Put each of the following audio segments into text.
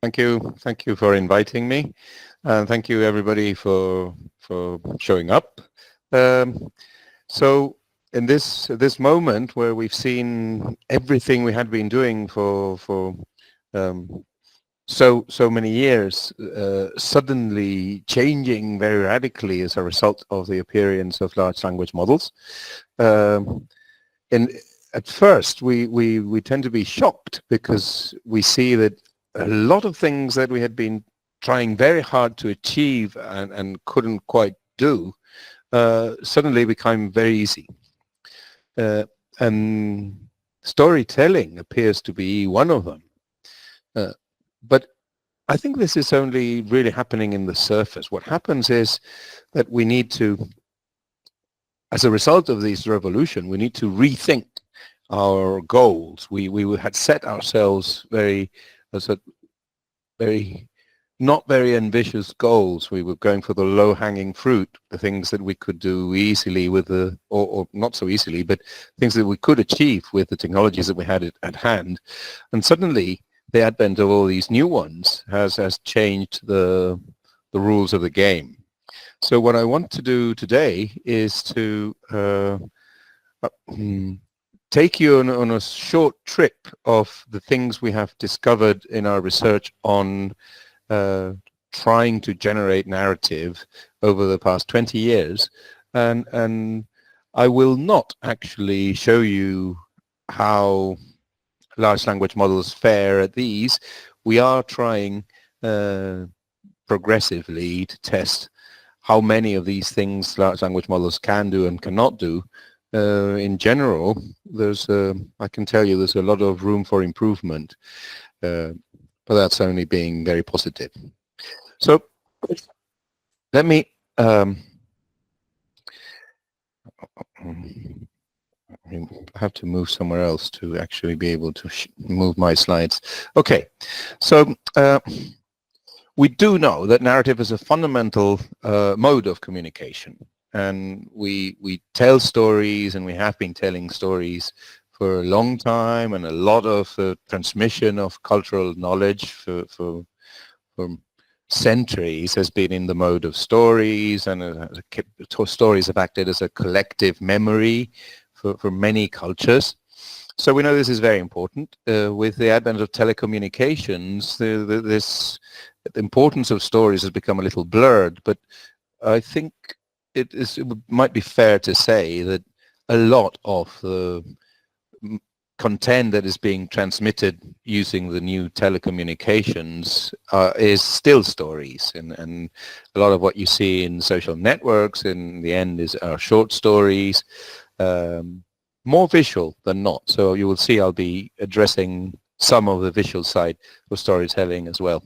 Thank you for inviting me, and thank you everybody for showing up. Um, so in this moment where we've seen everything we had been doing for um, so many years suddenly changing very radically as a result of the appearance of large language models. Um, and at first we tend to be shocked because we see that a lot of things that we had been trying very hard to achieve and couldn't quite do suddenly become very easy. And storytelling appears to be one of them. But I think this is only really happening in the surface. What happens is that we need to, as a result of this revolution, we need to rethink our goals. We had set ourselves very not very ambitious goals. We were going for the low-hanging fruit, the things that we could do easily with the, or not so easily, but things that we could achieve with the technologies that we had at hand. And suddenly, the advent of all these new ones has changed the rules of the game. So what I want to do today is to take you on a short trip of the things we have discovered in our research on trying to generate narrative over the past 20 years. And I will not actually show you how large language models fare at these. We are trying progressively to test how many of these things large language models can do and cannot do. In general, I can tell you there's a lot of room for improvement, but that's only being very positive. So let me I have to move somewhere else to actually be able to move my slides. Okay, so we do know that narrative is a fundamental mode of communication, and we tell stories, and we have been telling stories for a long time, and a lot of transmission of cultural knowledge for centuries has been in the mode of stories, and stories have acted as a collective memory for many cultures. So we know this is very important. With the advent of telecommunications, the importance of stories has become a little blurred, but I think it might be fair to say that a lot of the content that is being transmitted using the new telecommunications is still stories, and a lot of what you see in social networks in the end are short stories, more visual than not. So you will see I'll be addressing some of the visual side of storytelling as well.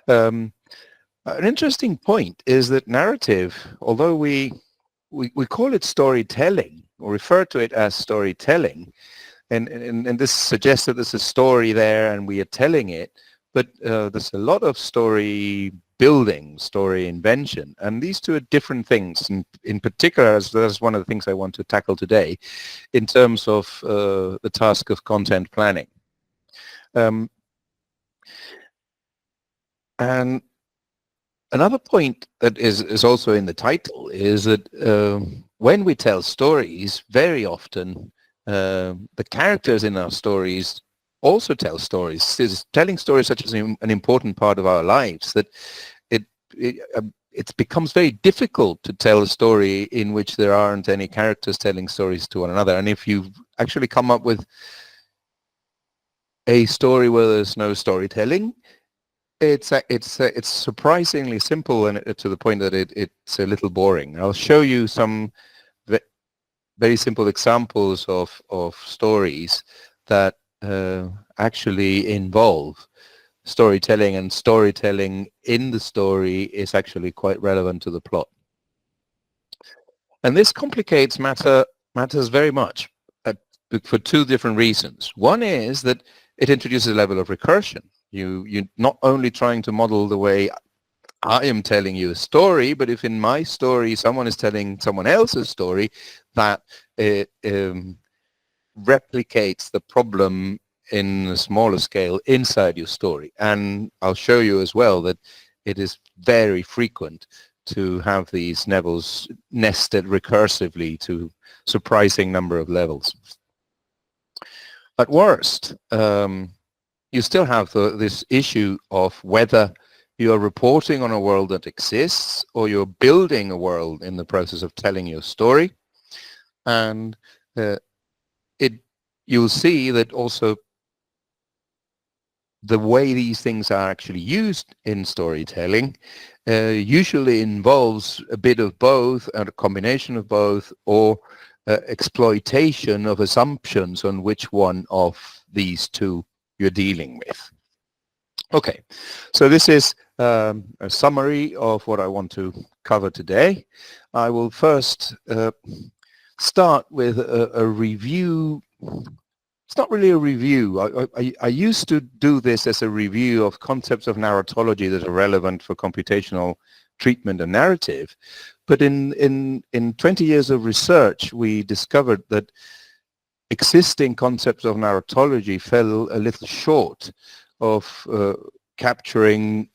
An interesting point is that narrative, although we call it storytelling or refer to it as storytelling, and this suggests that there's a story there and we are telling it, but there's a lot of story building, story invention, and these two are different things. In particular, that's one of the things I want to tackle today in terms of the task of content planning. And another point that is also in the title is that when we tell stories, very often the characters in our stories also tell stories. Telling stories such as an important part of our lives that it becomes very difficult to tell a story in which there aren't any characters telling stories to one another. And if you actually come up with a story where there's no storytelling, it's surprisingly simple, and to the point that it's a little boring. I'll show you some very simple examples of stories that actually involve storytelling, and storytelling in the story is actually quite relevant to the plot. And this complicates matters very much for two different reasons. One is that it introduces a level of recursion. You're not only trying to model the way I am telling you a story, but if in my story someone is telling someone else's story, that replicates the problem in a smaller scale inside your story. And I'll show you as well that it is very frequent to have these levels nested recursively to surprising number of levels. At worst, you still have this issue of whether you're reporting on a world that exists or you're building a world in the process of telling your story. And you'll see that also the way these things are actually used in storytelling usually involves a bit of both, and a combination of both, or exploitation of assumptions on which one of these two you're dealing with. Okay, so this is a summary of what I want to cover today. I will first start with a review. It's not really a review. I used to do this as a review of concepts of narratology that are relevant for computational treatment and narrative. But in 20 years of research, we discovered that existing concepts of narratology fell a little short of capturing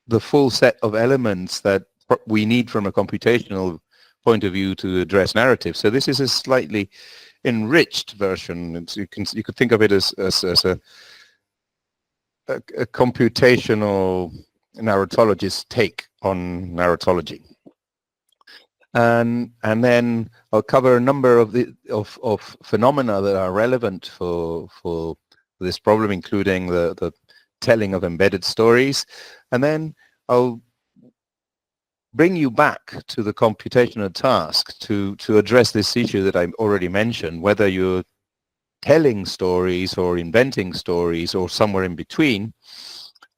the full set of elements that we need from a computational point of view to address narrative. So this is a slightly enriched version. You could think of it as a computational narratologist's take on narratology. And then I'll cover a number of phenomena that are relevant for this problem, including the telling of embedded stories. And then I'll bring you back to the computational task to address this issue that I already mentioned, whether you're telling stories or inventing stories or somewhere in between,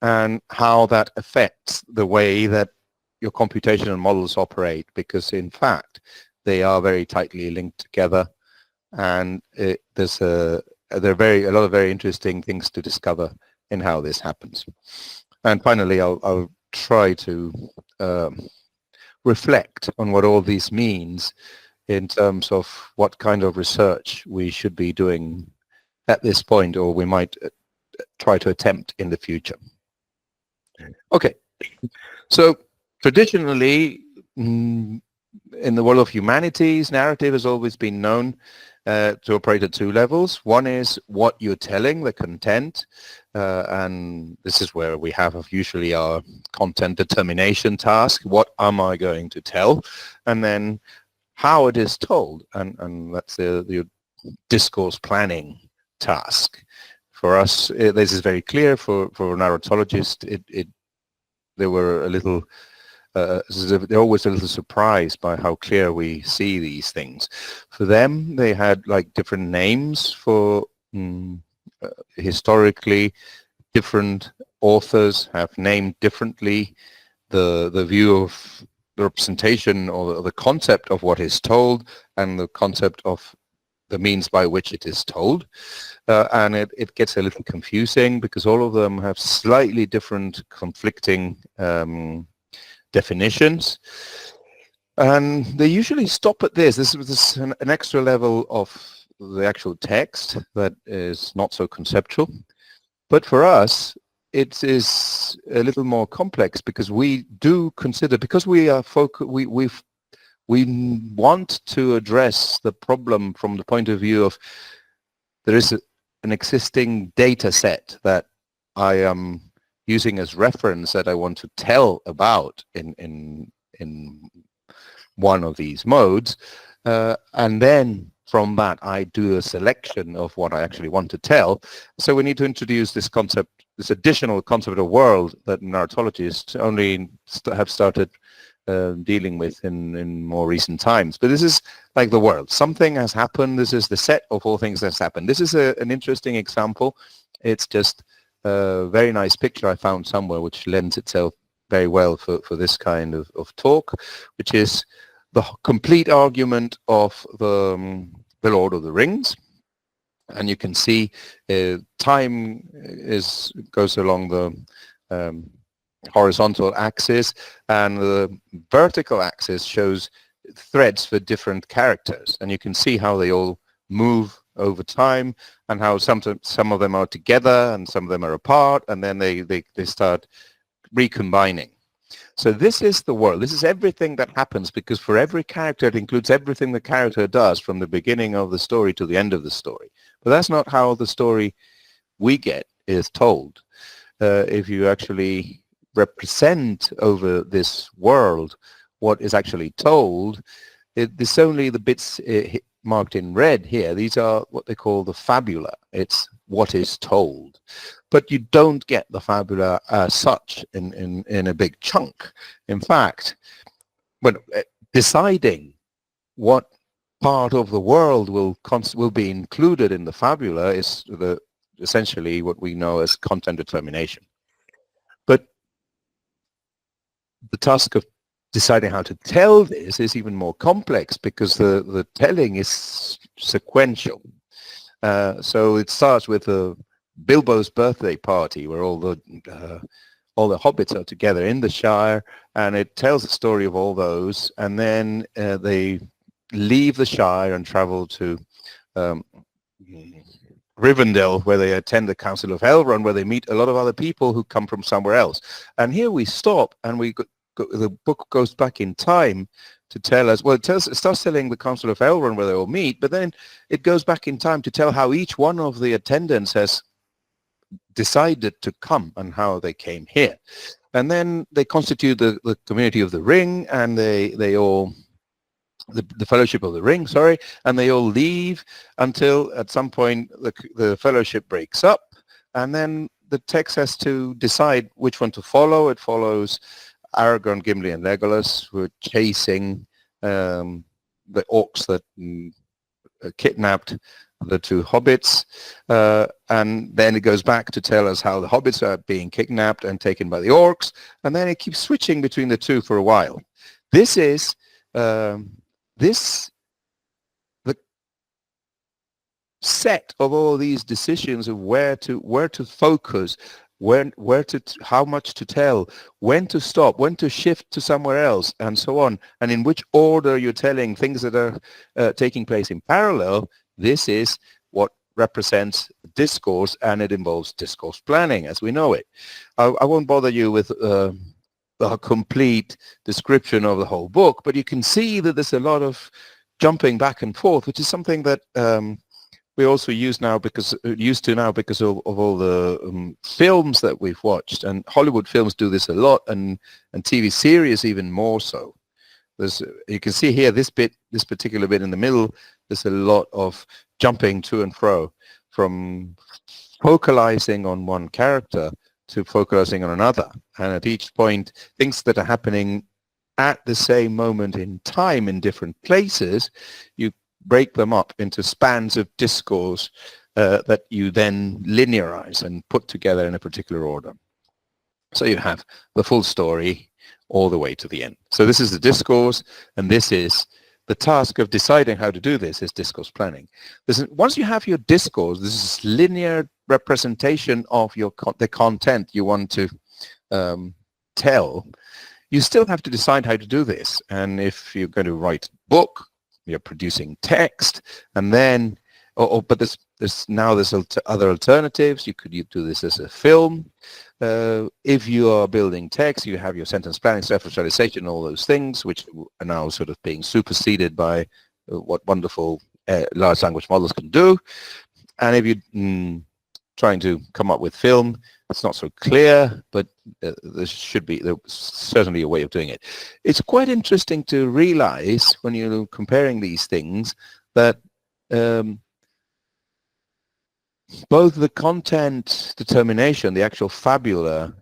and how that affects the way that your computational models operate, because in fact they are very tightly linked together, and there are a lot of very interesting things to discover in how this happens. And finally, I'll try to reflect on what all this means in terms of what kind of research we should be doing at this point, or we might try to attempt in the future. Okay, so traditionally in the world of humanities, narrative has always been known to operate at two levels. One is what you're telling, the content, and this is where we have usually our content determination task. What am I going to tell? And then how it is told, and that's the discourse planning task. For us, this is very clear. For narratologists, they were a little they're always a little surprised by how clear we see these things. For them, they had like different names for historically different authors have named differently the view of the representation or the concept of what is told and the concept of the means by which it is told. And it gets a little confusing because all of them have slightly different conflicting definitions, and they usually stop at this. This is an extra level of the actual text that is not so conceptual. But for us, it is a little more complex because we do consider, because we are we want to address the problem from the point of view of there is an existing data set that I am using as reference that I want to tell about in one of these modes, and then from that I do a selection of what I actually want to tell. So we need to introduce this concept, this additional concept of world that narratologists only have started dealing with in more recent times. But this is like the world. Something has happened. This is the set of all things that's happened. This is an interesting example. It's just a very nice picture I found somewhere which lends itself very well for this kind of talk, which is the complete argument of the Lord of the Rings. And you can see time goes along the horizontal axis, and the vertical axis shows threads for different characters, and you can see how they all move over time, and how some of them are together and some of them are apart, and then they start recombining. So this is the world. This is everything that happens, because for every character, it includes everything the character does from the beginning of the story to the end of the story. But that's not how the story we get is told. If you actually represent over this world what is actually told, it's only the bits marked in red here. These are what they call the fabula. It's what is told. But you don't get the fabula as such in a big chunk. In fact, when deciding what part of the world will be included in the fabula is essentially what we know as content determination. But the task of deciding how to tell this is even more complex, because the telling is sequential. So it starts with Bilbo's birthday party, where all the hobbits are together in the Shire, and it tells the story of all those, and then they leave the Shire and travel to Rivendell, where they attend the Council of Elrond, where they meet a lot of other people who come from somewhere else. And here we stop, and the book goes back in time to tell us, well, it starts telling the Council of Elrond where they all meet, but then it goes back in time to tell how each one of the attendants has decided to come and how they came here. And then they constitute the community of the Ring, and they all, the Fellowship of the Ring, sorry, and they all leave until at some point the Fellowship breaks up, and then the text has to decide which one to follow. It follows Aragorn, Gimli, and Legolas, who are chasing the orcs that kidnapped the two hobbits, and then it goes back to tell us how the hobbits are being kidnapped and taken by the orcs, and then it keeps switching between the two for a while. This is the set of all these decisions of where to focus, how much to tell, when to stop, when to shift to somewhere else, and so on, and in which order you're telling things that are taking place in parallel. This is what represents discourse, and it involves discourse planning as we know it. I won't bother you with a complete description of the whole book, but you can see that there's a lot of jumping back and forth, which is something that we also used to now because of all the films that we've watched, and Hollywood films do this a lot, and TV series even more so. You can see here this particular bit in the middle. There's a lot of jumping to and fro, from focalizing on one character to focusing on another, and at each point, things that are happening at the same moment in time in different places, you break them up into spans of discourse that you then linearize and put together in a particular order. So you have the full story all the way to the end. So this is the discourse, and this is the task of deciding how to do this is discourse planning. Once you have your discourse, this is linear representation of the content you want to tell. You still have to decide how to do this. And if you're going to write a book, you're producing text, and then, but there's other alternatives. You could do this as a film. If you are building text, you have your sentence planning, self-actualization, all those things, which are now sort of being superseded by what wonderful large language models can do. And if you're trying to come up with film, it's not so clear, but there's certainly a way of doing it. It's quite interesting to realize when you're comparing these things that both the content determination, the actual fabula,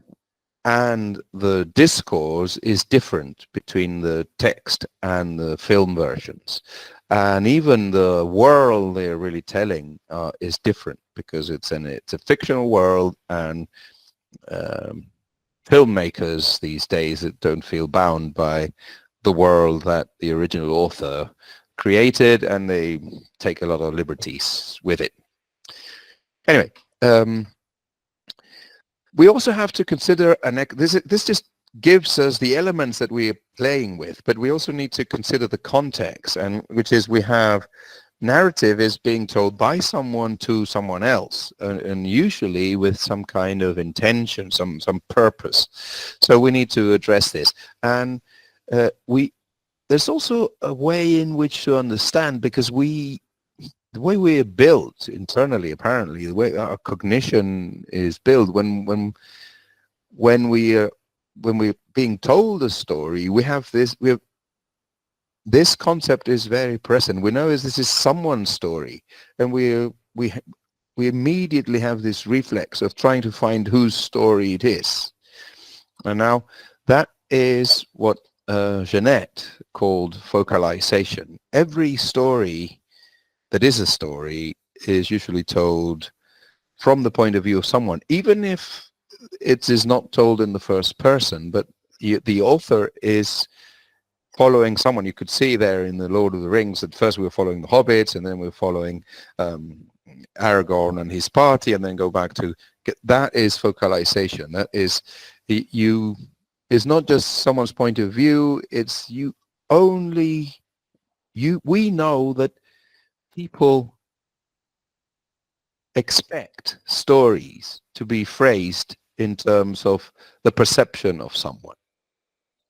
and the discourse is different between the text and the film versions. And even the world they're really telling is different, because it's a fictional world, and filmmakers these days that don't feel bound by the world that the original author created, and they take a lot of liberties with it. Anyway, we also have to consider, this just gives us the elements that we are playing with, but we also need to consider the context, and which is we have narrative is being told by someone to someone else, and usually with some kind of intention, some purpose. So we need to address this. And there's also a way in which to understand, because the way we are built internally, apparently, the way our cognition is built, when we're being told a story, this concept is very present. We know this is someone's story, and we immediately have this reflex of trying to find whose story it is. And now that is what Jeanette called focalization. Every story that is a story is usually told from the point of view of someone, even if it is not told in the first person, but the author is following someone. You could see there in the Lord of the Rings that first we were following the hobbits, and then we were following Aragorn and his party, and then go back to that is focalization. That is it's not just someone's point of view, it's we know that people expect stories to be phrased in terms of the perception of someone.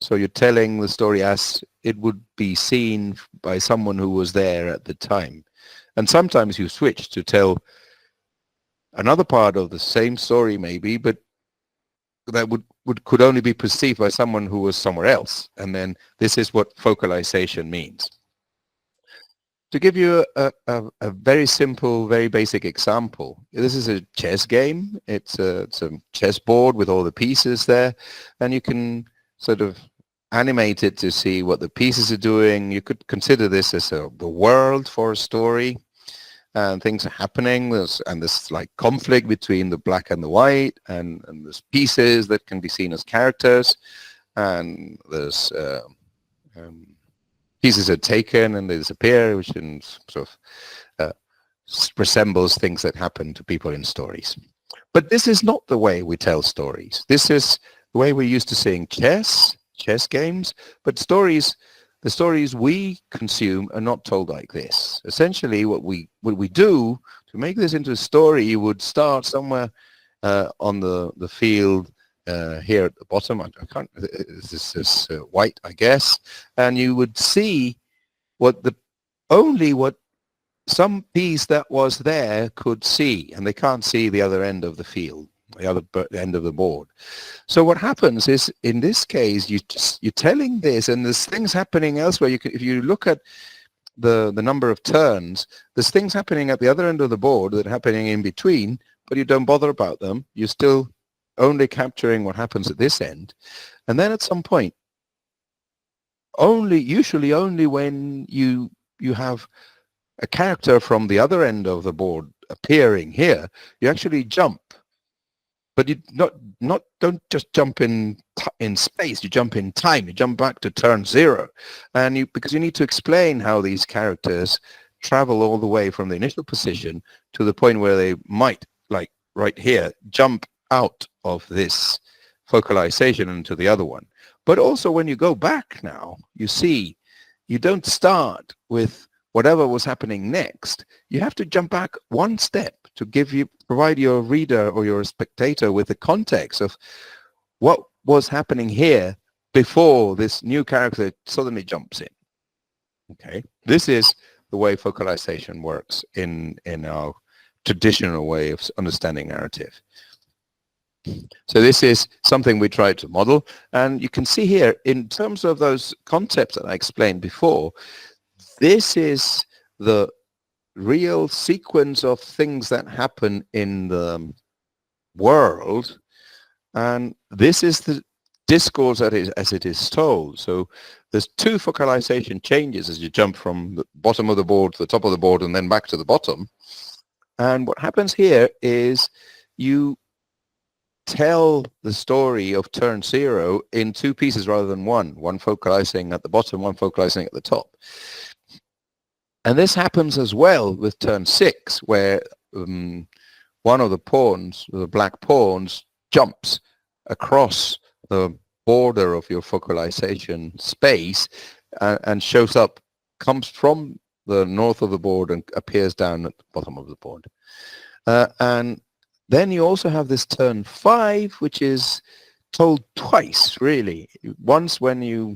So you're telling the story as it would be seen by someone who was there at the time. And sometimes you switch to tell another part of the same story maybe, but that could only be perceived by someone who was somewhere else. And then this is what focalization means. To give you a very simple, very basic example, this is a chess game. It's a chess board with all the pieces there, and you can sort of animate it to see what the pieces are doing. You could consider this as the world for a story, and things are happening. There's like conflict between the black and the white, and there's pieces that can be seen as characters, and there's pieces are taken and they disappear, which in sort of resembles things that happen to people in stories. But this is not the way we tell stories. This is the way we're used to seeing chess games, but the stories we consume are not told like this. Essentially, what we do to make this into a story, you would start somewhere on the field here at the bottom. I can't. This is white, I guess, and you would see what some piece that was there could see, and they can't see the other end of the field, the other end of the board. So what happens is, in this case, you're telling this, and there's things happening elsewhere. If you look at the number of turns, there's things happening at the other end of the board that are happening in between, but you don't bother about them. You're still only capturing what happens at this end. And then at some point, usually only when you have a character from the other end of the board appearing here, you actually jump. But you don't just jump in space, you jump in time, you jump back to turn 0. And because you need to explain how these characters travel all the way from the initial position to the point where they might, like right here, jump out of this focalization into the other one. But also when you go back now, you see, you don't start with whatever was happening next. You have to jump back one step to provide your reader or your spectator with the context of what was happening here before this new character suddenly jumps in. Okay, this is the way focalization works in our traditional way of understanding narrative. So this is something we tried to model, and you can see here, in terms of those concepts that I explained before, this is the real sequence of things that happen in the world, and this is the discourse as it is told. So there's 2 focalization changes as you jump from the bottom of the board to the top of the board and then back to the bottom. And what happens here is you tell the story of turn 0 in 2 pieces rather than one focalizing at the bottom, one focalizing at the top. And this happens as well with turn 6, where one of the pawns, the black pawns, jumps across the border of your focalization space and comes from the north of the board and appears down at the bottom of the board. And then you also have this turn 5, which is told twice, really. Once when you,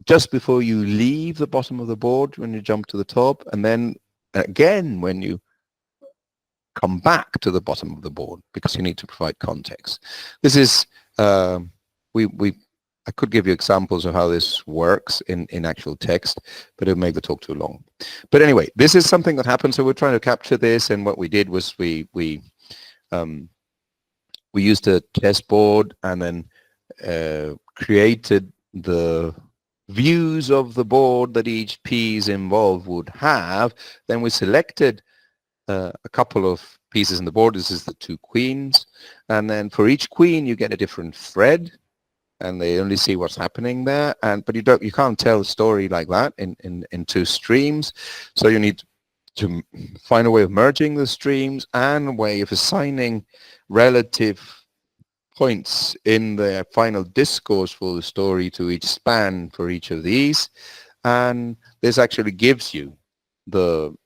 just before you leave the bottom of the board, when you jump to the top, and then again when you come back to the bottom of the board, because you need to provide context. This is, I could give you examples of how this works in actual text, but it would make the talk too long. But anyway, this is something that happened, so we're trying to capture this, and what we did was we used a chessboard and then created the views of the board that each piece involved would have. Then we selected a couple of pieces in the board. This is the 2 queens, and then for each queen you get a different thread, and they only see what's happening there. But you can't tell a story like that in 2 streams. So you need to find a way of merging the streams and a way of assigning relative points in the final discourse for the story to each span for each of these. And this actually gives you the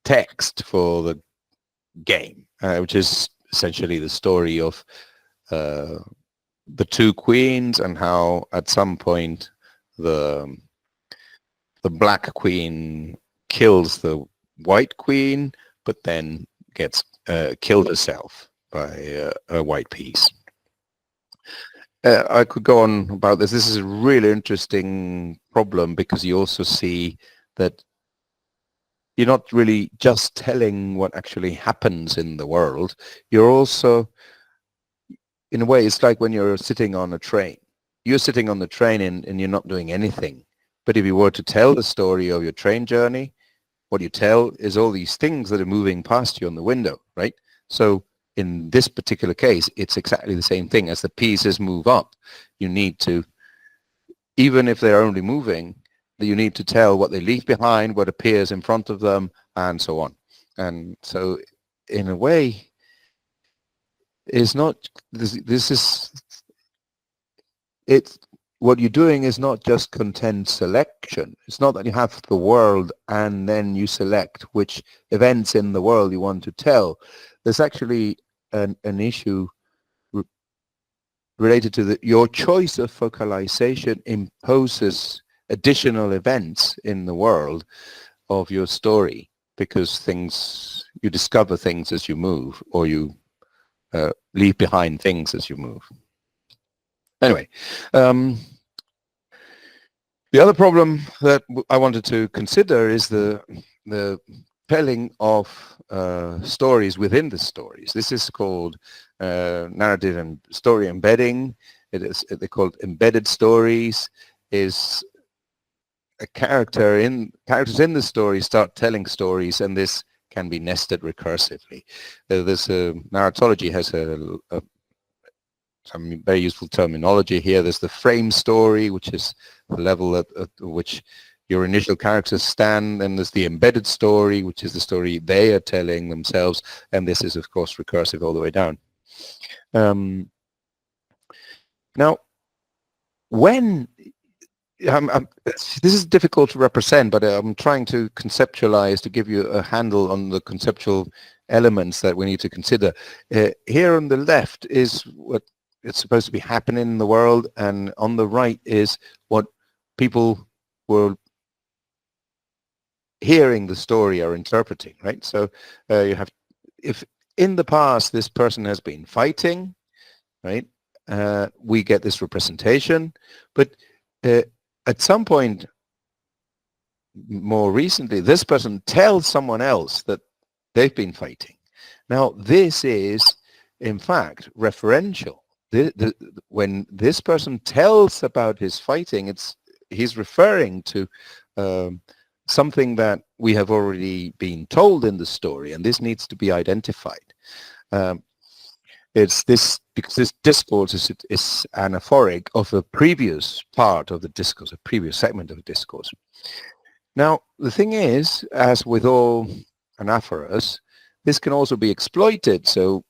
text for the game, which is essentially the story of the 2 queens, and how at some point the black queen kills the white queen, but then gets killed herself by a white piece. I could go on about this. This is a really interesting problem, because you also see that you're not really just telling what actually happens in the world. You're also, in a way, it's like when you're sitting on a train. You're sitting on the train and you're not doing anything. But if you were to tell the story of your train journey, what you tell is all these things that are moving past you on the window, right? So in this particular case, it's exactly the same thing. As the pieces move up, you need to, even if they're only moving, you need to tell what they leave behind, what appears in front of them, and so on. And so in a way, it's not, what you're doing is not just content selection. It's not that you have the world and then you select which events in the world you want to tell. There's actually an issue related to your choice of focalization imposes additional events in the world of your story, because you discover things as you move, or you leave behind things as you move. Anyway, the other problem that I wanted to consider is the telling of stories within the stories. This is called narrative and story embedding. They're called embedded stories. Is a characters in the story start telling stories, and this can be nested recursively. This narratology has some very useful terminology here. There's the frame story, which is the level at which your initial characters stand, and there's the embedded story, which is the story they are telling themselves, and this is of course recursive all the way down. Now, when this is difficult to represent, but I'm trying to conceptualize, to give you a handle on the conceptual elements that we need to consider. Here on the left is what it's supposed to be happening in the world, and on the right is what people were hearing the story are interpreting, right? So you have, if in the past this person has been fighting, right, we get this representation, but at some point more recently, this person tells someone else that they've been fighting. Now, this is, in fact, referential. When this person tells about his fighting, he's referring to something that we have already been told in the story, and this needs to be identified. It's this, because this discourse is anaphoric of a previous part of the discourse, a previous segment of the discourse. Now, the thing is, as with all anaphoras, this can also be exploited. So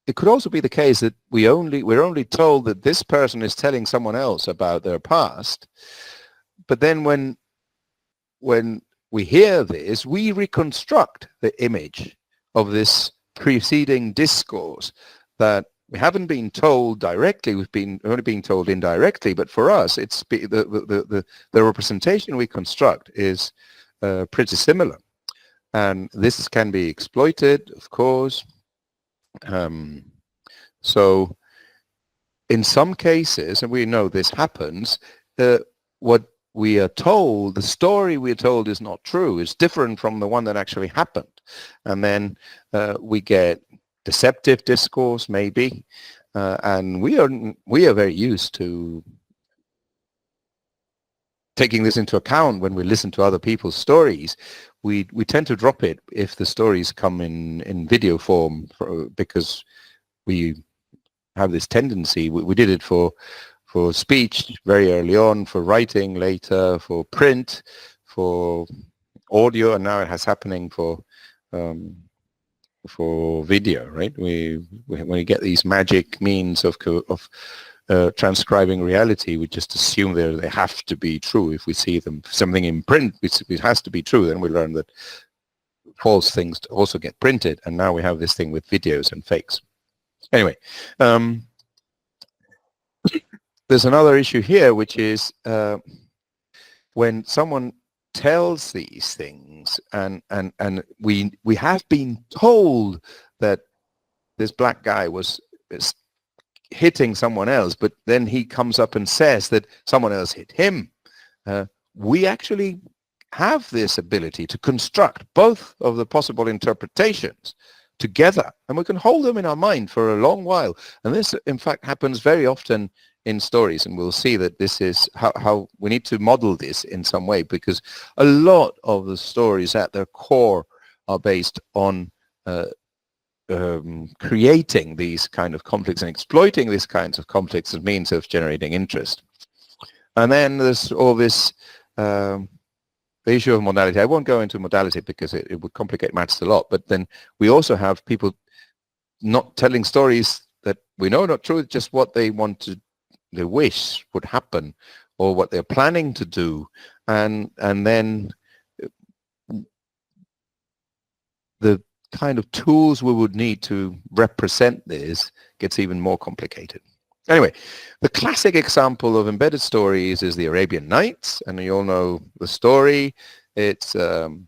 it could also be the case that we're only told that this person is telling someone else about their past, but then when we hear this, we reconstruct the image of this preceding discourse that we haven't been told directly, we've been only being told indirectly, but for us, it's the representation we construct is pretty similar. And this can be exploited, of course. So in some cases, and we know this happens, what we are told, the story we are told is not true, is different from the one that actually happened. And then we get deceptive discourse, maybe, and we are very used to taking this into account when we listen to other people's stories. We tend to drop it if the stories come in video form, because we have this tendency. We did it for speech very early on, for writing later, for print, for audio, and now it has happening for video, right? When we get these magic means of transcribing reality, we just assume they have to be true. If we see something in print, it has to be true. Then we learn that false things also get printed, and now we have this thing with videos and fakes. Anyway, there's another issue here, which is when someone tells these things, and we have been told that this black guy was hitting someone else, but then he comes up and says that someone else hit him. We actually have this ability to construct both of the possible interpretations together, and we can hold them in our mind for a long while. And this, in fact, happens very often in stories, and we'll see that this is how we need to model this in some way, because a lot of the stories at their core are based on creating these kind of conflicts and exploiting these kinds of conflicts as means of generating interest. And then there's all this the issue of modality. I won't go into modality because it would complicate matters a lot, but then we also have people not telling stories that we know are not true, just what they want to, they wish would happen, or what they're planning to do, and then the kind of tools we would need to represent this gets even more complicated. Anyway, the classic example of embedded stories is the Arabian Nights, and you all know the story. It's the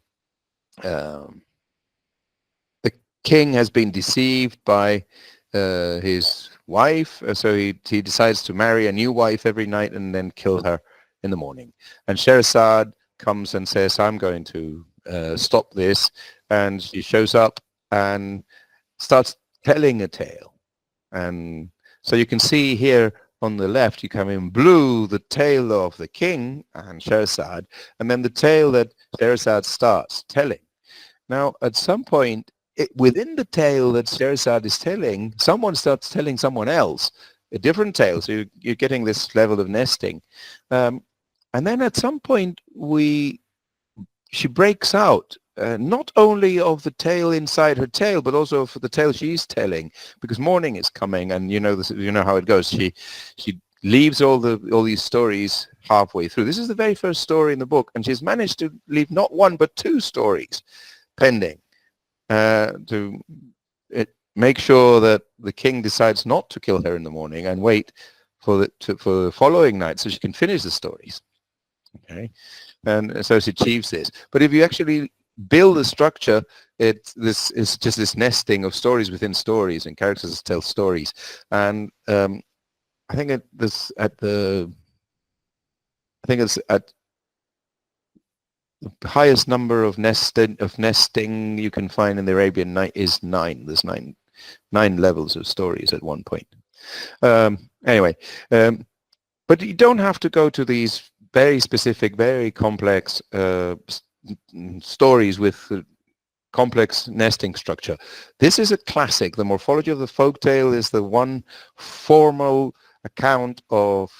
king has been deceived by his wife, so he decides to marry a new wife every night and then kill her in the morning. And Scheherazade comes and says, I'm going to stop this, and she shows up and starts telling a tale. And so you can see here on the left, you come in blue, the tale of the king and Scheherazade, and then the tale that Scheherazade starts telling. Now, at some point, within the tale that Scheherazade is telling, someone starts telling someone else a different tale. So you're getting this level of nesting. And then at some point, she breaks out, not only of the tale inside her tale, but also for the tale she's telling, because morning is coming, and you know how it goes. She leaves all these stories halfway through. This is the very first story in the book, and she's managed to leave not one but two stories pending to make sure that the king decides not to kill her in the morning and wait for the following night so she can finish the stories. Okay, and so she achieves this. But if you actually build a structure, it's just this nesting of stories within stories and characters that tell stories. And I think it's at the highest number of nesting you can find in the Arabian Night is 9. There's nine levels of stories at one point. Anyway, but you don't have to go to these very specific, very complex stories with complex nesting structure. This is a classic. The morphology of the folktale is the one formal account of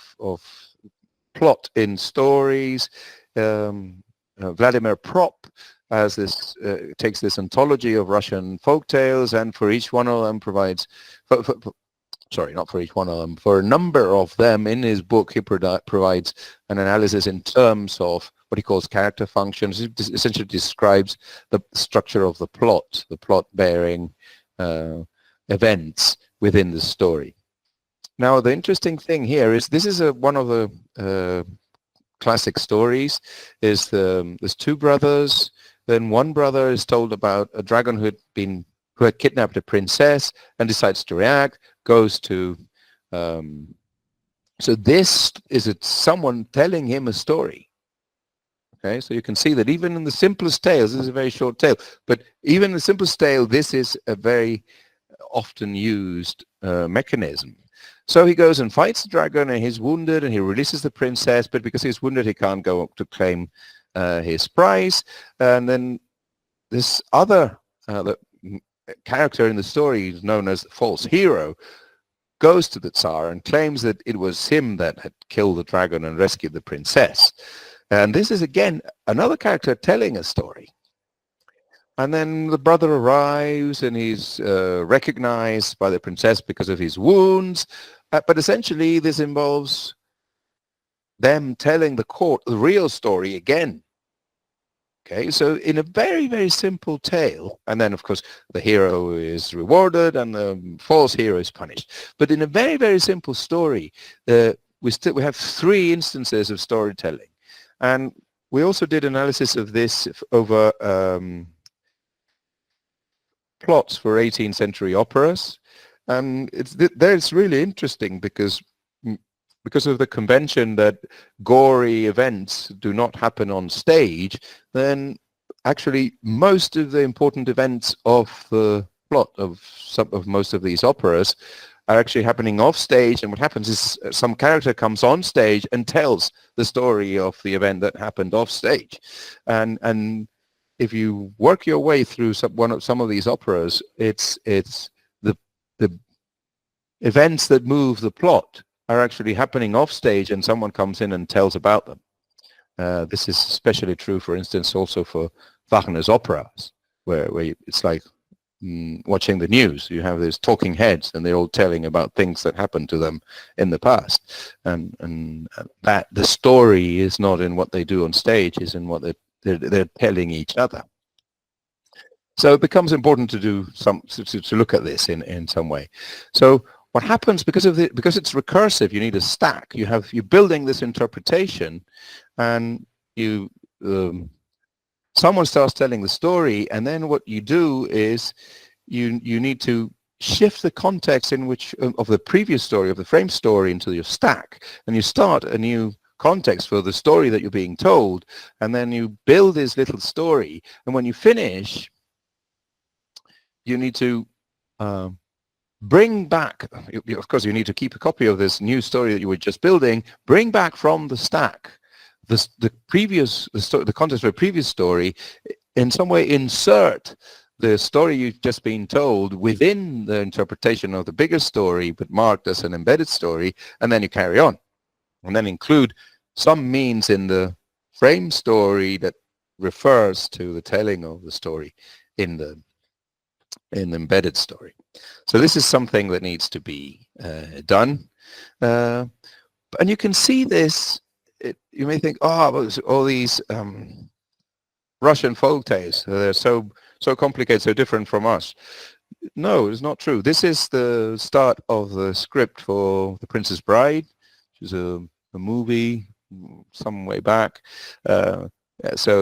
plot in stories. Vladimir Prop has this takes this anthology of Russian folktales, and for each one of them provides sorry, not for each one of them, for a number of them in his book, he provides an analysis in terms of what he calls character functions. It essentially describes the structure of the plot bearing events within the story. Now, the interesting thing here is this is one of the classic stories. There's two brothers. Then one brother is told about a dragon who had kidnapped a princess and decides to react, goes to so this is someone telling him a story. Okay, so you can see that even in the simplest tales, this is a very short tale, but even in the simplest tale, this is a very often used mechanism. So he goes and fights the dragon, and he's wounded, and he releases the princess, but because he's wounded, he can't go up to claim his prize. And then this other character in the story, known as the false hero, goes to the Tsar and claims that it was him that had killed the dragon and rescued the princess. And this is, again, another character telling a story. And then the brother arrives and he's recognized by the princess because of his wounds. But essentially, this involves them telling the court the real story again. Okay, so in a very, very simple tale, and then of course the hero is rewarded and the false hero is punished. But in a very, very simple story, we have three instances of storytelling. And we also did analysis of this over plots for 18th century operas. And it's really interesting because of the convention that gory events do not happen on stage, then actually most of the important events of the plot of most of these operas are actually happening off stage. And what happens is some character comes on stage and tells the story of the event that happened off stage. And if you work your way through some of these operas, it's the events that move the plot are actually happening off stage, and someone comes in and tells about them. This is especially true, for instance, also for Wagner's operas, where it's like watching the news. You have these talking heads, and they're all telling about things that happened to them in the past, and that the story is not in what they do on stage, is in what they're telling each other. So it becomes important to do to look at this in some way. So what happens because it's recursive, you need a stack. You're building this interpretation, and someone starts telling the story, and then what you do is you need to shift the context in which of the previous story, of the frame story, into your stack, and you start a new context for the story that you're being told, and then you build this little story, and when you finish, you need to bring back, of course you need to keep a copy of this new story that you were just building, bring back from the stack the context of a previous story, in some way insert the story you've just been told within the interpretation of the bigger story, but marked as an embedded story, and then you carry on. And then include some means in the frame story that refers to the telling of the story in the embedded story. So this is something that needs to be done. And you can see this, you may think, oh, all these Russian folk tales, they're so complicated, so different from us. No, it's not true. This is the start of the script for The Princess Bride, which is a movie some way back. So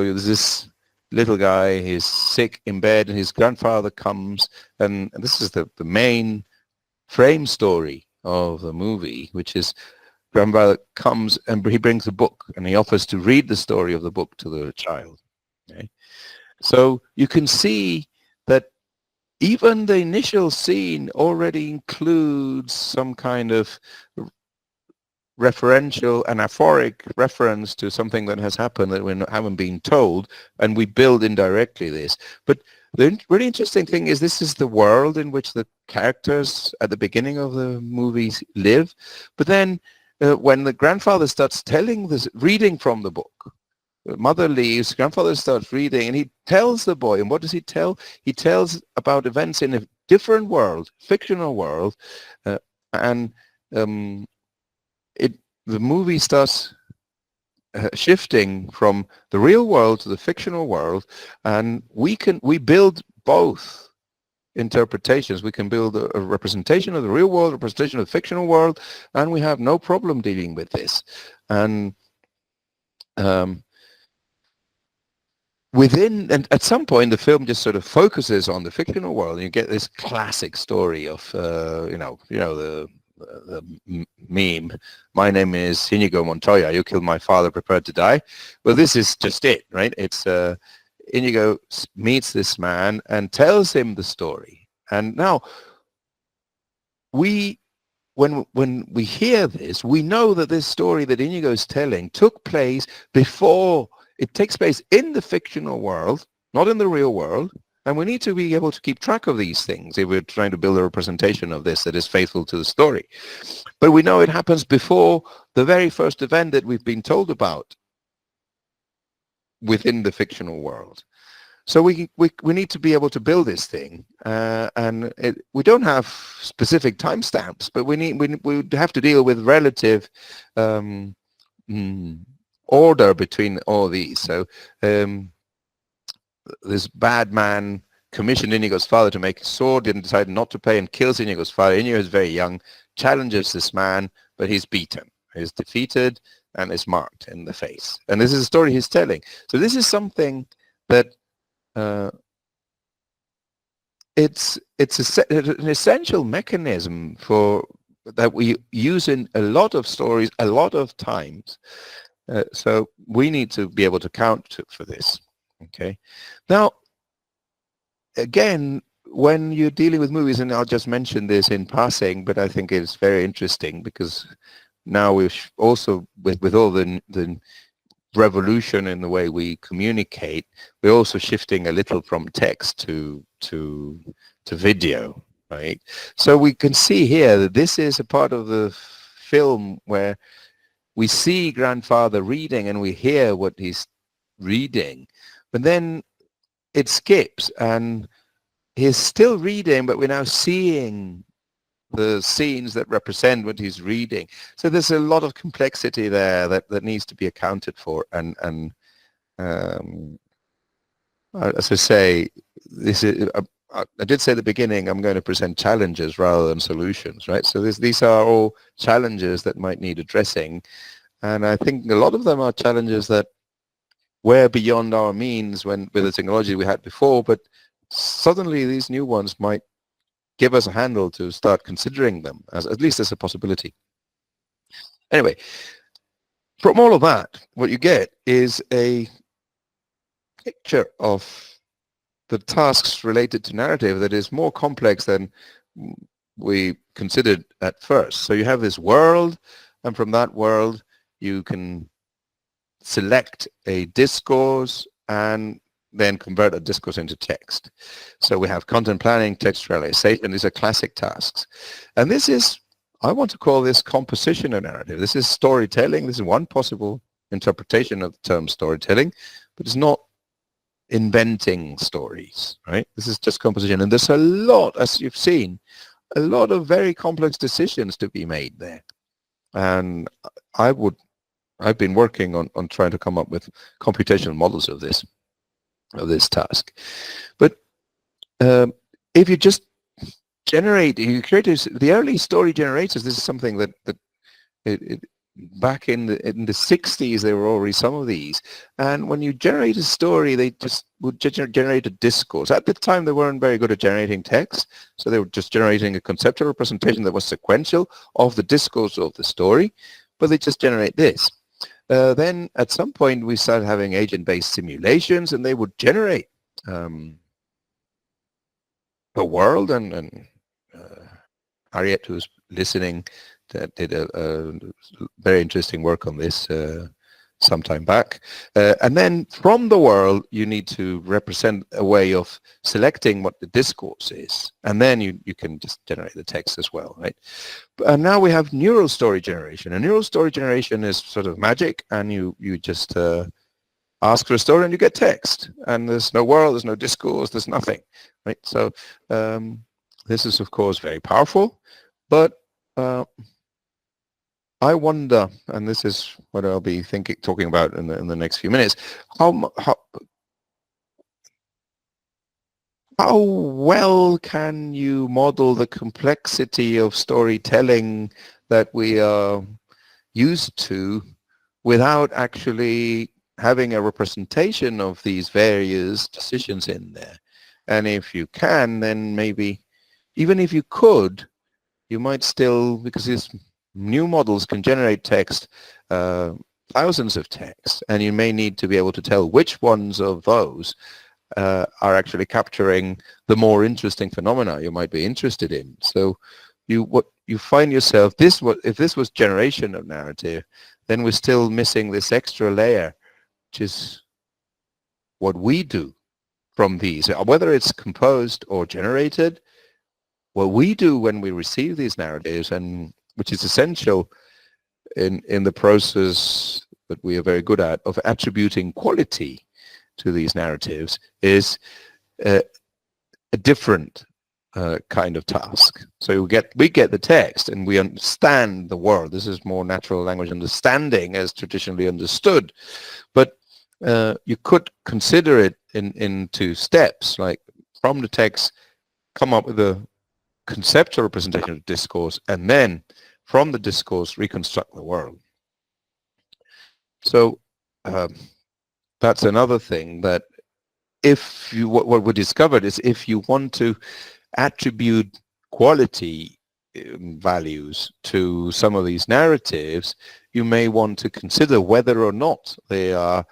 there's this little guy, he's sick in bed, and his grandfather comes, and this is the main frame story of the movie, which is grandfather comes and he brings a book, and he offers to read the story of the book to the child. Okay? So you can see that even the initial scene already includes some kind of referential, anaphoric reference to something that has happened that we haven't been told, and we build indirectly this. But the really interesting thing is this is the world in which the characters at the beginning of the movies live. But then when the grandfather starts telling this, reading from the book, the mother leaves, grandfather starts reading, and he tells the boy, and what does he tell? He tells about events in a different world, fictional world, and the movie starts shifting from the real world to the fictional world, and we build both interpretations. We can build a representation of the real world, representation of the fictional world, and we have no problem dealing with this. And and at some point the film just sort of focuses on the fictional world, and you get this classic story of the meme, my name is Inigo Montoya, you killed my father, prepared to die. Well, this is just it, right? It's Inigo meets this man and tells him the story. And now when we hear this, we know that this story that Inigo is telling took place before. It takes place in the fictional world, not in the real world, and we need to be able to keep track of these things if we're trying to build a representation of this that is faithful to the story. But we know it happens before the very first event that we've been told about within the fictional world. So we need to be able to build this thing, and we don't have specific timestamps, but we have to deal with relative order between all these. So this bad man commissioned Inigo's father to make a sword, and decided not to pay, and kills Inigo's father. Inigo is very young, challenges this man, but he's beaten, he's defeated, and is marked in the face. And this is a story he's telling. So this is something that it's an essential mechanism that we use in a lot of stories, a lot of times. So we need to be able to count for this. Okay. Now, again, when you're dealing with movies, and I'll just mention this in passing, but I think it's very interesting because now we've also, with all the revolution in the way we communicate, we're also shifting a little from text to video, right? So we can see here that this is a part of the film where we see grandfather reading and we hear what he's reading, but then it skips and he's still reading, but we're now seeing the scenes that represent what he's reading. So there's a lot of complexity there that needs to be accounted for. And as I say, this is, I did say at the beginning, I'm going to present challenges rather than solutions, right? So these are all challenges that might need addressing. And I think a lot of them are challenges that were beyond our means with the technology we had before, but suddenly these new ones might give us a handle to start considering them at least as a possibility. Anyway, from all of that, what you get is a picture of the tasks related to narrative that is more complex than we considered at first. So you have this world, and from that world you can select a discourse and then convert a discourse into text. So we have content planning, textualization. These are classic tasks. And this is, I want to call this compositional narrative. This is storytelling. This is one possible interpretation of the term storytelling, but it's not inventing stories, right? This is just composition. And there's a lot, as you've seen, a lot of very complex decisions to be made there. And I've been working on trying to come up with computational models of this task. But if you just you create the early story generators, this is something that back in the 60s, there were already some of these. And when you generate a story, they just would generate a discourse. At the time, they weren't very good at generating text, so they were just generating a conceptual representation that was sequential of the discourse of the story, but they just generate this. Then at some point we started having agent-based simulations, and they would generate the world, and Harriet, who's listening, did a very interesting work on this some time back. And then from the world, you need to represent a way of selecting what the discourse is, and then you can just generate the text as well, right? And now we have neural story generation. And neural story generation is sort of magic, and you just ask for a story and you get text, and there's no world, there's no discourse, there's nothing, right? So this is of course very powerful, but I wonder, and this is what I'll be talking about in the next few minutes, how well can you model the complexity of storytelling that we are used to without actually having a representation of these various decisions in there? And if you can, then maybe, even if you could, you might still, because these new models can generate text, thousands of texts, and you may need to be able to tell which ones of those are actually capturing the more interesting phenomena you might be interested in. So what you find yourself, if this was generation of narrative, then we're still missing this extra layer, which is what we do from these, whether it's composed or generated. What we do when we receive these narratives, and which is essential in the process that we are very good at of attributing quality to these narratives, is a different kind of task. So we get the text and we understand the world. This is more natural language understanding as traditionally understood. But you could consider it in two steps, like from the text come up with a conceptual representation of discourse, and then from the discourse reconstruct the world. So that's another thing, that if you, what we discovered is, if you want to attribute quality values to some of these narratives, you may want to consider whether or not they are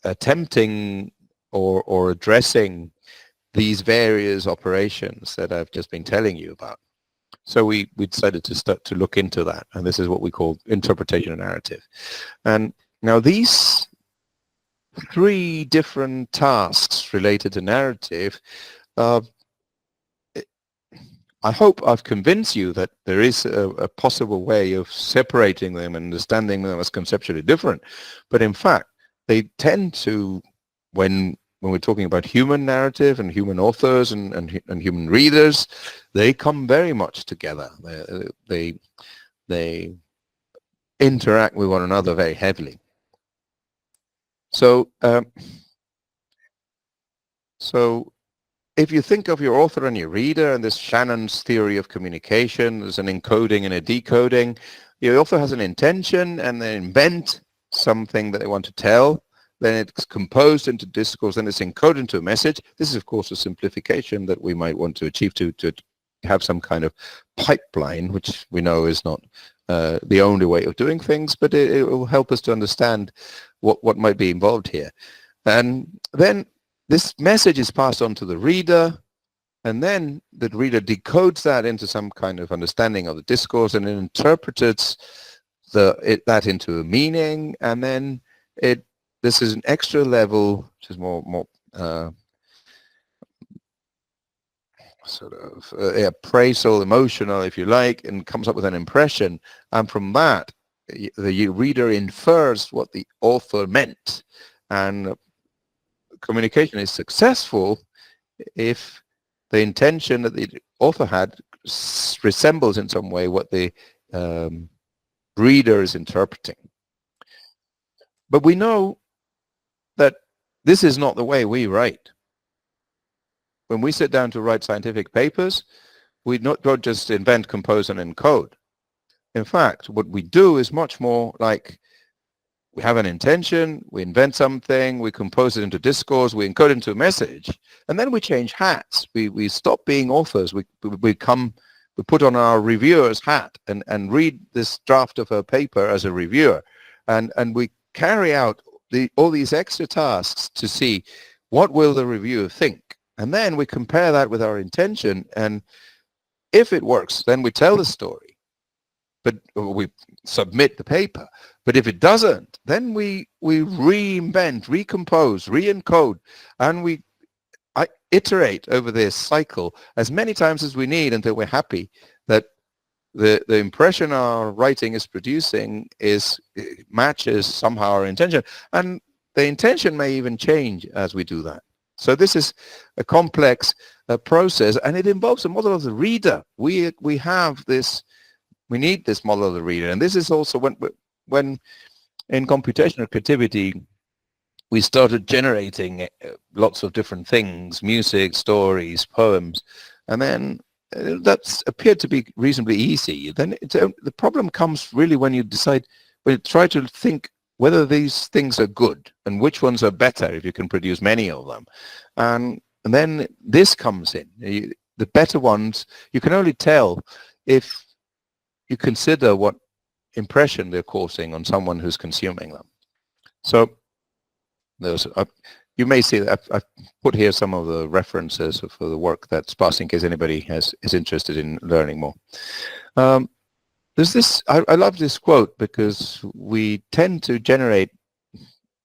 attempting or addressing these various operations that I've just been telling you about. So we decided to start to look into that, and this is what we call interpretation of narrative. And now these three different tasks related to narrative, I hope I've convinced you that there is a possible way of separating them and understanding them as conceptually different. But in fact, they tend to, when we're talking about human narrative and human authors and human readers, they come very much together. They interact with one another very heavily. So if you think of your author and your reader and this Shannon's theory of communication, there's an encoding and a decoding. The author has an intention and they invent something that they want to tell. Then it's composed into discourse, then it's encoded into a message. This is, of course, a simplification that we might want to achieve to have some kind of pipeline, which we know is not the only way of doing things, but it will help us to understand what might be involved here. And then this message is passed on to the reader, and then the reader decodes that into some kind of understanding of the discourse, and then interprets that into a meaning, and then this is an extra level, which is more sort of appraisal, emotional, if you like, and comes up with an impression. And from that, the reader infers what the author meant. And communication is successful if the intention that the author had resembles in some way what the reader is interpreting. But we know that this is not the way we write. When we sit down to write scientific papers, we don't just invent, compose, and encode. In fact, what we do is much more like we have an intention, we invent something, we compose it into discourse, we encode it into a message, and then we change hats. We stop being authors. We put on our reviewer's hat and read this draft of a paper as a reviewer, and we carry out all these extra tasks to see what will the reviewer think. And then we compare that with our intention, and if it works, then we tell the story, but we submit the paper. But if it doesn't, then we reinvent, recompose, re-encode, and I iterate over this cycle as many times as we need until we're happy that the impression our writing is producing matches somehow our intention. And the intention may even change as we do that. So this is a complex process, and it involves a model of the reader. We have this We need this model of the reader. And this is also when in computational creativity, we started generating lots of different things, music, stories, poems, and then that's appeared to be reasonably easy. Then the problem comes really when you try to think whether these things are good and which ones are better if you can produce many of them. And then this comes in. The better ones, you can only tell if you consider what impression they're causing on someone who's consuming them. So there's you may see that I've put here some of the references for the work that's passed in case anybody is interested in learning more. There's this, I love this quote because we tend to generate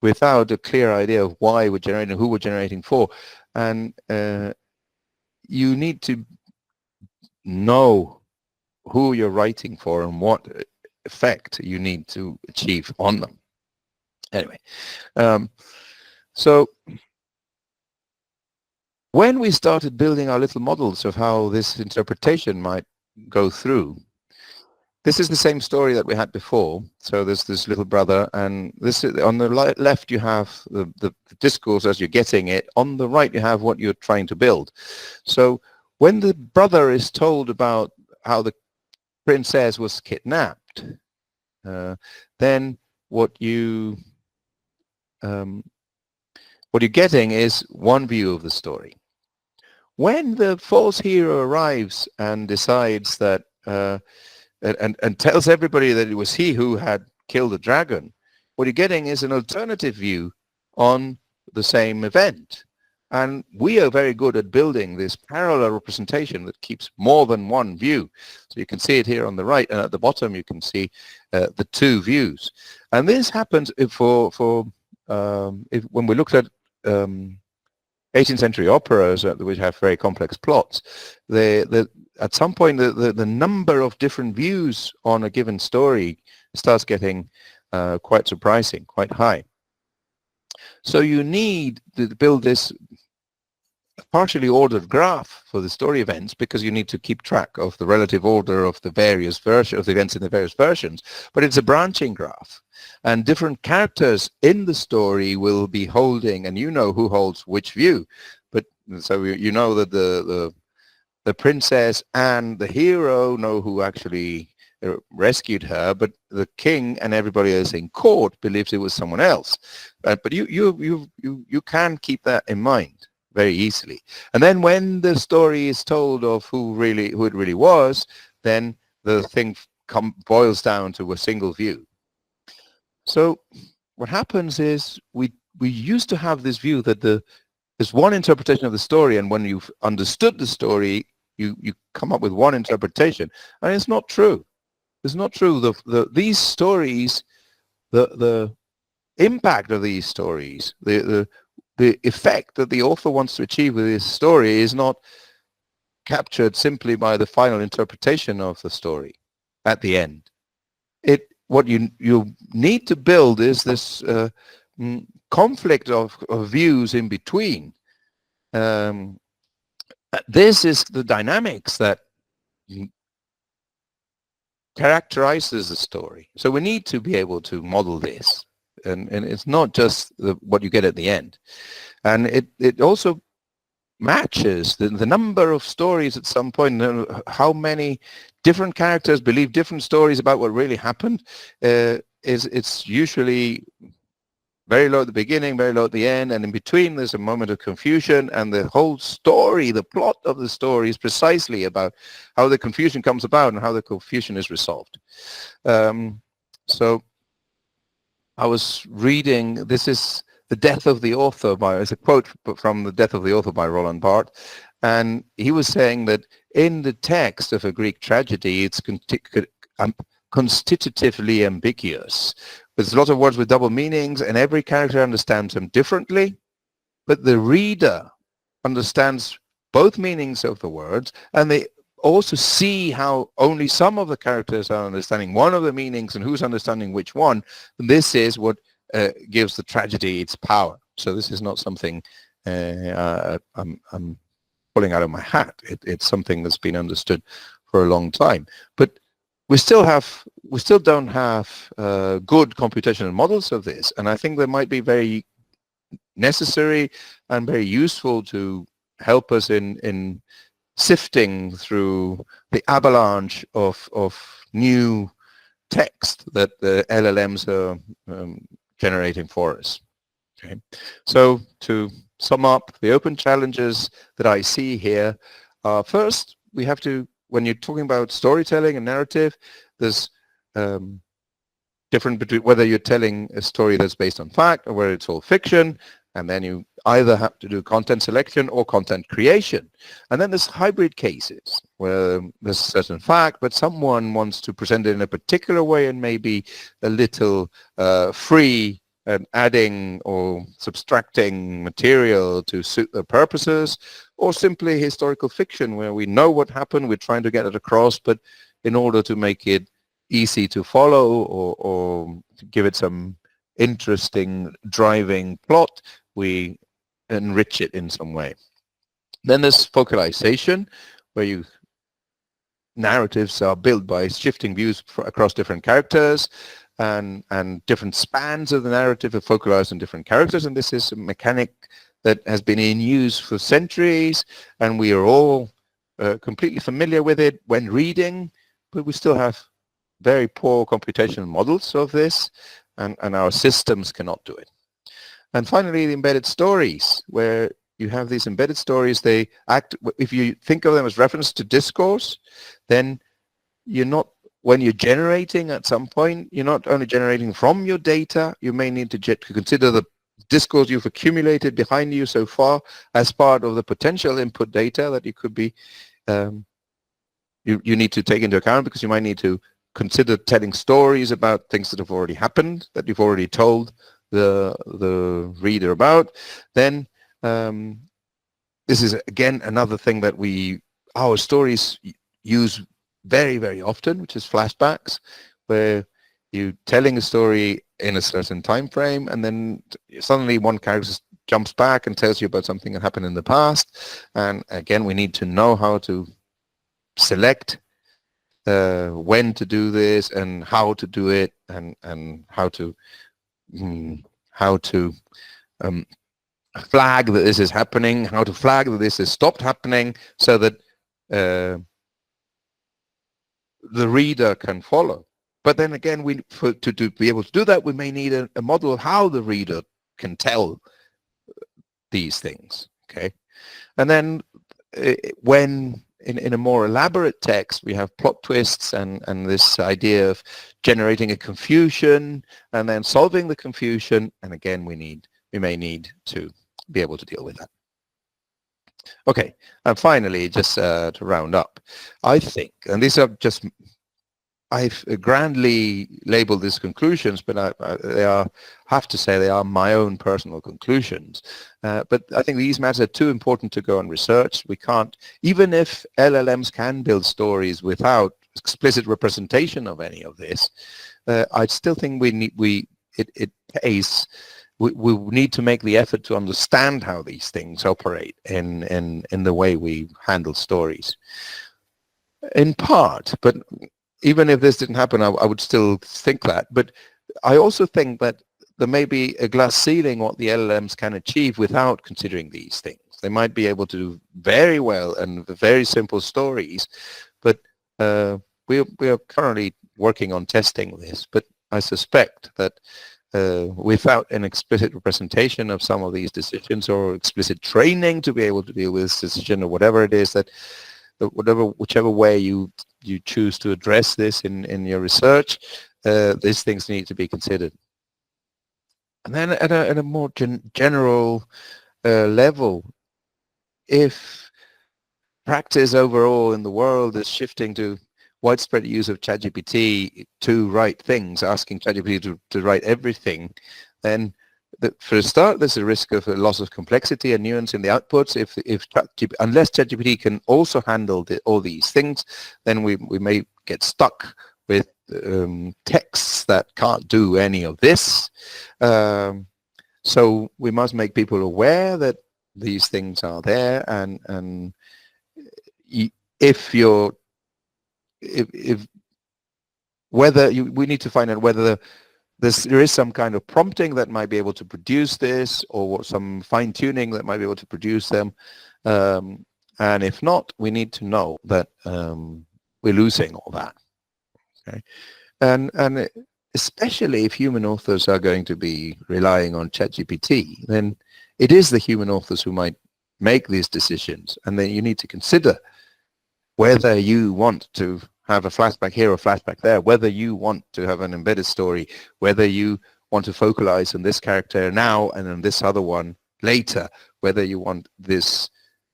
without a clear idea of why we're generating, who we're generating for. And you need to know who you're writing for and what effect you need to achieve on them. Anyway, so when we started building our little models of how this interpretation might go through, this is the same story that we had before. So there's this little brother, and this is, on the left you have the discourse as you're getting it. On the right you have what you're trying to build. So when the brother is told about how the princess was kidnapped, then what you're getting is one view of the story. When the false hero arrives and decides that and tells everybody that it was he who had killed the dragon, what you're getting is an alternative view on the same event. And we are very good at building this parallel representation that keeps more than one view. So you can see it here on the right, and at the bottom you can see the two views. And this happens when we looked at 18th century operas which have very complex plots. At some point the number of different views on a given story starts getting quite surprising, quite high. So you need to build this partially ordered graph for the story events because you need to keep track of the relative order of the various versions of the events in the various versions. But it's a branching graph, and different characters in the story will be holding, and you know who holds which view. But so you know that the princess and the hero know who actually rescued her, but the king and everybody else in court believes it was someone else. But you can keep that in mind very easily. And then when the story is told of who it really was, then the thing boils down to a single view. So what happens is we used to have this view that there's one interpretation of the story, and when you've understood the story, you come up with one interpretation, and it's not true. It's not true. These stories, the impact of these stories, the effect that the author wants to achieve with this story is not captured simply by the final interpretation of the story at the end. What you need to build is this conflict of views in between. This is the dynamics that characterizes the story. So we need to be able to model this. And it's not just what you get at the end. And it also matches the number of stories at some point, how many different characters believe different stories about what really happened. It's usually very low at the beginning, very low at the end, and in between there's a moment of confusion, and the whole story, the plot of the story is precisely about how the confusion comes about and how the confusion is resolved. So I was reading, this is The Death of the Author it's a quote from The Death of the Author by Roland Barthes, and he was saying that in the text of a Greek tragedy, it's constitutively ambiguous. There's a lot of words with double meanings, and every character understands them differently, but the reader understands both meanings of the words, and they also see how only some of the characters are understanding one of the meanings and who's understanding which one. And this is what gives the tragedy its power. So this is not something I'm pulling out of my hat. It's something that's been understood for a long time. But we still don't have good computational models of this, and I think they might be very necessary and very useful to help us in sifting through the avalanche of new text that the LLMs are generating for us. Okay, so to sum up, the open challenges that I see here are, first, we have to, when you're talking about storytelling and narrative, there's different between whether you're telling a story that's based on fact or whether it's all fiction, and then you either have to do content selection or content creation. And then there's hybrid cases where there's a certain fact, but someone wants to present it in a particular way and maybe a little free and adding or subtracting material to suit their purposes, or simply historical fiction where we know what happened, we're trying to get it across, but in order to make it easy to follow or to give it some interesting driving plot, we enrich it in some way. Then there's focalization, where narratives are built by shifting views across different characters, and different spans of the narrative are focalized on different characters, and this is a mechanic that has been in use for centuries, and we are all completely familiar with it when reading, but we still have very poor computational models of this, and our systems cannot do it. And finally, the embedded stories, where you have these embedded stories, they act, if you think of them as reference to discourse, then you're not, when you're generating at some point, you're not only generating from your data, you may need to consider the discourse you've accumulated behind you so far as part of the potential input data that you could be, you need to take into account, because you might need to consider telling stories about things that have already happened, that you've already told the reader about. Then this is again another thing that our stories use very, very often, which is flashbacks, where you're telling a story in a certain time frame, and then suddenly one character jumps back and tells you about something that happened in the past. And again, we need to know how to select when to do this and how to do it, and how to flag that this is happening, how to flag that this has stopped happening, so that the reader can follow. But then again, to be able to do that, we may need a model of how the reader can tell these things. Okay, and then when in a more elaborate text, we have plot twists and this idea of generating a confusion and then solving the confusion. And again, we may need to be able to deal with that. Okay, and finally, just to round up, I think, and these are just, I've grandly labeled these conclusions, but have to say they are my own personal conclusions. But I think these matters are too important to go and research. We can't, even if LLMs can build stories without explicit representation of any of this, I still think it pays. We need to make the effort to understand how these things operate in the way we handle stories. In part, but even if this didn't happen, I would still think that. But I also think that there may be a glass ceiling what the LLMs can achieve without considering these things. They might be able to do very well and very simple stories, but we are currently working on testing this. But I suspect that without an explicit representation of some of these decisions, or explicit training to be able to deal with this decision, or whatever it is, that whichever way you choose to address this in your research, these things need to be considered. And then at a more general level, if practice overall in the world is shifting to widespread use of ChatGPT to write things, asking ChatGPT to write everything, then for a start, there's a risk of a loss of complexity and nuance in the outputs. Unless ChatGPT can also handle all these things, then we may get stuck with texts that can't do any of this. So we must make people aware that these things are there, and if whether we need to find out whether there is some kind of prompting that might be able to produce this, or some fine-tuning that might be able to produce them. And if not, we need to know that we're losing all that. Okay? And especially if human authors are going to be relying on ChatGPT, then it is the human authors who might make these decisions. And then you need to consider whether you want to have a flashback here or flashback there, whether you want to have an embedded story, whether you want to focalize on this character now and on this other one later, whether you want this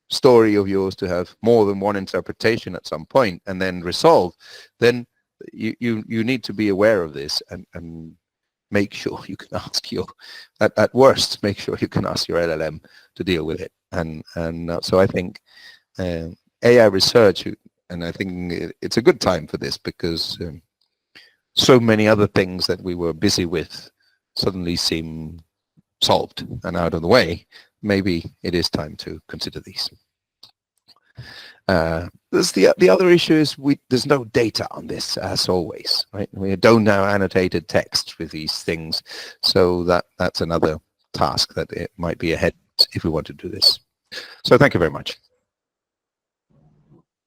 story of yours to have more than one interpretation at some point and then resolve, then you need to be aware of this and make sure you can ask your, at worst, make sure you can ask your LLM to deal with it. And so I think AI research, and I think it's a good time for this, because so many other things that we were busy with suddenly seem solved and out of the way. Maybe it is time to consider these. There's the other issue is there's no data on this, as always, right? We don't have annotated text with these things, so that's another task that it might be ahead if we want to do this. So thank you very much.